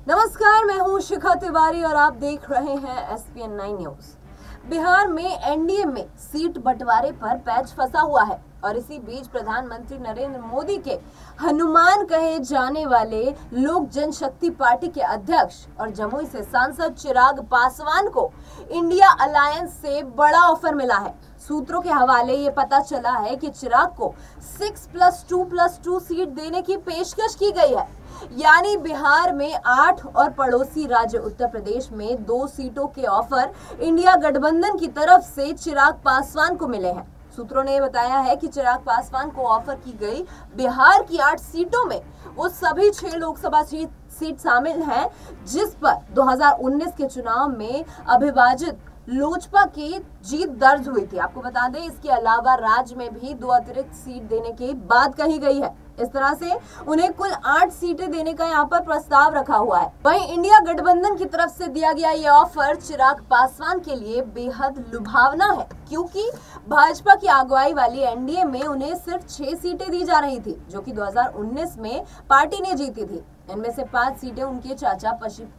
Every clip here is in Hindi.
नमस्कार, मैं हूं शिखा तिवारी और आप देख रहे हैं SPN 9 न्यूज। बिहार में एनडीए में सीट बंटवारे पर पैच फंसा हुआ है और इसी बीच प्रधानमंत्री नरेंद्र मोदी के हनुमान कहे जाने वाले लोक जनशक्ति पार्टी के अध्यक्ष और जमुई से सांसद चिराग पासवान को इंडिया अलायंस से बड़ा ऑफर मिला है। सूत्रों के हवाले ये पता चला है कि चिराग को 6+2+2 सीट देने की पेशकश की गई है, यानी बिहार में 8 और पड़ोसी राज्य उत्तर प्रदेश में 2 सीटों के ऑफर इंडिया गठबंधन की तरफ से चिराग पासवान को मिले हैं। सूत्रों ने बताया है कि चिराग पासवान को ऑफर की गई बिहार की 8 सीटों में वो सभी 6 लोकसभा सीट शामिल हैं, जिस पर 2019 के चुनाव में अविभाजित लोजपा की जीत दर्ज हुई थी। आपको बता दें, इसके अलावा राज्य में भी 2 अतिरिक्त सीट देने की बात कही गई है। इस तरह से उन्हें कुल 8 सीटें देने का यहाँ पर प्रस्ताव रखा हुआ है। वहीं इंडिया गठबंधन की तरफ से दिया गया ये ऑफर चिराग पासवान के लिए बेहद लुभावना है, क्योंकि भाजपा की अगुवाई वाली एनडीए में उन्हें सिर्फ 6 सीटें दी जा रही थी, जो कि 2019 में पार्टी ने जीती थी। इनमें से 5 सीटें उनके चाचा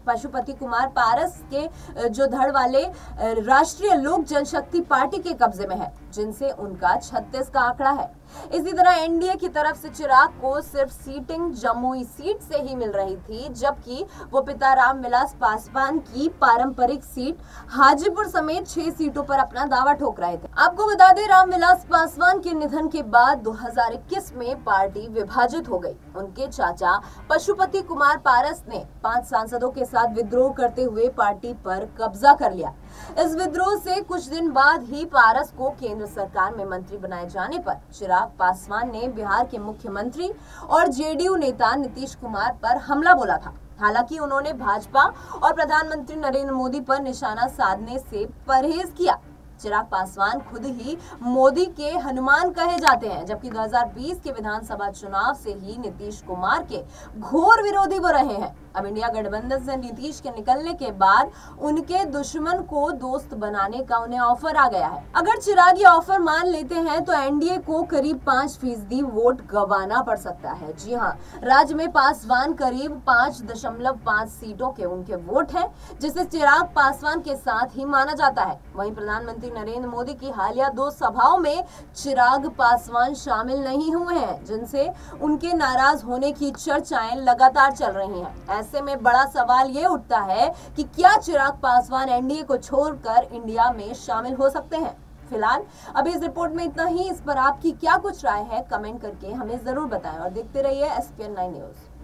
पशुपति कुमार पारस के जो धड़ वाले राष्ट्रीय लोक जनशक्ति पार्टी के कब्जे में है, जिनसे उनका 36 का आंकड़ा है। इसी तरह एनडीए की तरफ से चिराग को सिर्फ सीटिंग जमुई सीट से ही मिल रही थी, जबकि वो पिता रामविलास पासवान की पारंपरिक सीट हाजीपुर समेत 6 सीटों पर अपना दावा ठोक रहे थे। आपको बता दें, रामविलास पासवान के निधन के बाद 2021 में पार्टी विभाजित हो गई। उनके चाचा पशुपति कुमार पारस ने 5 सांसदों के साथ विद्रोह करते हुए पार्टी पर कब्जा कर लिया। इस विद्रोह से कुछ दिन बाद ही पारस को केंद्र सरकार में मंत्री बनाए जाने पर चिराग पासवान ने बिहार के मुख्यमंत्री और जेडीयू नेता नीतीश कुमार पर हमला बोला था। हालांकि उन्होंने भाजपा और प्रधानमंत्री नरेंद्र मोदी पर निशाना साधने से परहेज किया। चिराग पासवान खुद ही मोदी के हनुमान कहे जाते हैं, जबकि 2020 के विधानसभा चुनाव से ही नीतीश कुमार के घोर विरोधी वो रहे हैं। अब इंडिया गठबंधन से नीतीश के निकलने के बाद उनके दुश्मन को दोस्त बनाने का उन्हें ऑफर आ गया है। अगर चिराग ये ऑफर मान लेते हैं तो एनडीए को करीब 5% वोट गंवाना पड़ सकता है। जी हाँ, राज्य में पासवान करीब 5.5 सीटों के उनके वोट हैं, जिसे चिराग पासवान के साथ ही माना जाता है। वहीं प्रधानमंत्री नरेंद्र मोदी की हालिया 2 सभाओं में चिराग पासवान शामिल नहीं हुए हैं, जिनसे उनके नाराज होने की चर्चाएं लगातार चल रही हैं। ऐसे में बड़ा सवाल ये उठता है कि क्या चिराग पासवान एनडीए को छोड़कर इंडिया में शामिल हो सकते हैं। फिलहाल अभी इस रिपोर्ट में इतना ही। इस पर आपकी क्या कुछ राय है, कमेंट करके हमें जरूर बताएं और देखते रहिए SPN 9 न्यूज।